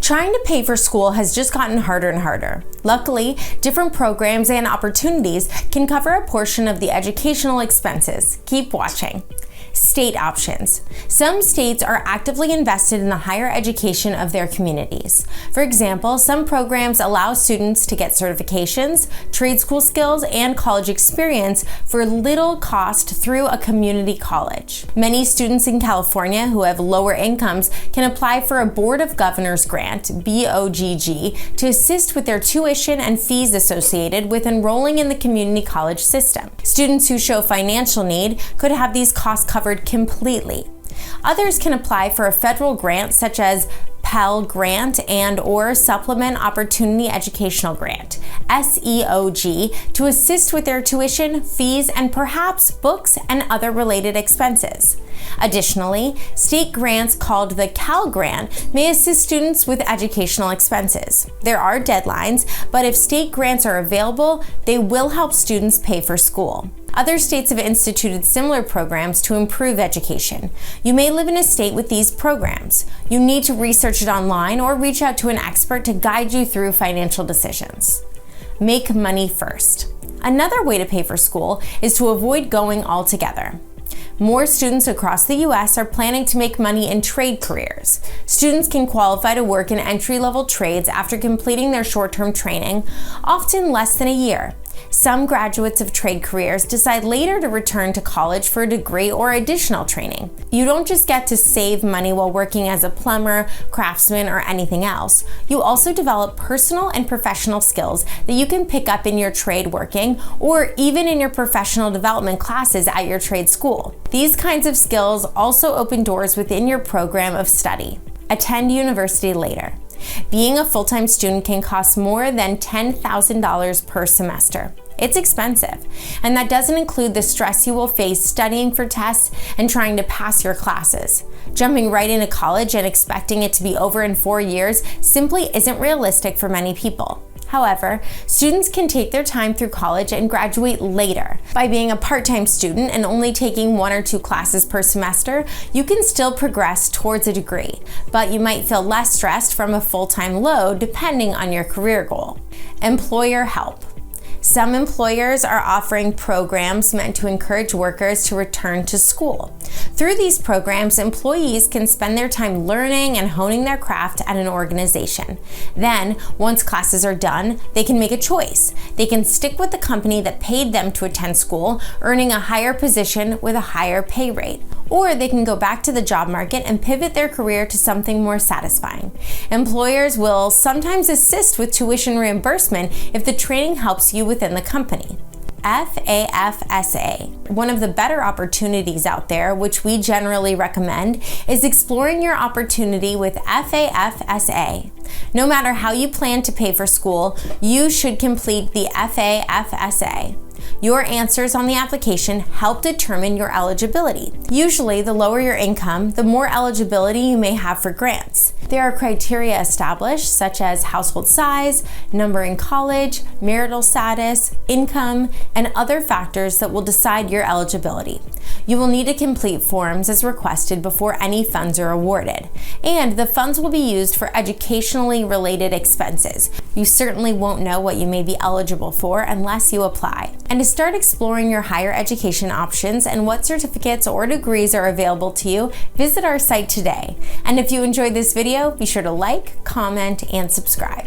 Trying to pay for school has just gotten harder and harder. Luckily, different programs and opportunities can cover a portion of the educational expenses. Keep watching. State options. Some states are actively invested in the higher education of their communities. For example, some programs allow students to get certifications, trade school skills, and college experience for little cost through a community college. Many students in California who have lower incomes can apply for a Board of Governors grant, BOGG, to assist with their tuition and fees associated with enrolling in the community college system. Students who show financial need could have these costs covered completely. Others can apply for a federal grant such as Pell Grant and/or Supplement Opportunity Educational Grant, SEOG, to assist with their tuition, fees, and perhaps books and other related expenses. Additionally, state grants called the Cal Grant may assist students with educational expenses. There are deadlines, but if state grants are available, they will help students pay for school. Other states have instituted similar programs to improve education. You may live in a state with these programs. You need to research it online or reach out to an expert to guide you through financial decisions. Make money first. Another way to pay for school is to avoid going altogether. More students across the U.S. are planning to make money in trade careers. Students can qualify to work in entry-level trades after completing their short-term training, often less than a year. Some graduates of trade careers decide later to return to college for a degree or additional training. You don't just get to save money while working as a plumber, craftsman, or anything else. You also develop personal and professional skills that you can pick up in your trade working or even in your professional development classes at your trade school. These kinds of skills also open doors within your program of study. Attend university later. Being a full-time student can cost more than $10,000 per semester. It's expensive, and that doesn't include the stress you will face studying for tests and trying to pass your classes. Jumping right into college and expecting it to be over in 4 years simply isn't realistic for many people. However, students can take their time through college and graduate later. By being a part-time student and only taking 1 or 2 classes per semester, you can still progress towards a degree, but you might feel less stressed from a full-time load depending on your career goal. Employer help. Some employers are offering programs meant to encourage workers to return to school. Through these programs, employees can spend their time learning and honing their craft at an organization. Then, once classes are done, they can make a choice. They can stick with the company that paid them to attend school, earning a higher position with a higher pay rate. Or they can go back to the job market and pivot their career to something more satisfying. Employers will sometimes assist with tuition reimbursement if the training helps you within the company. FAFSA. One of the better opportunities out there, which we generally recommend, is exploring your opportunity with FAFSA. No matter how you plan to pay for school, you should complete the FAFSA. Your answers on the application help determine your eligibility. Usually, the lower your income, the more eligibility you may have for grants. There are criteria established such as household size, number in college, marital status, income, and other factors that will decide your eligibility. You will need to complete forms as requested before any funds are awarded, and the funds will be used for educationally related expenses. You certainly won't know what you may be eligible for unless you apply. And to start exploring your higher education options and what certificates or degrees are available to you, visit our site today. And if you enjoyed this video, be sure to like, comment, and subscribe.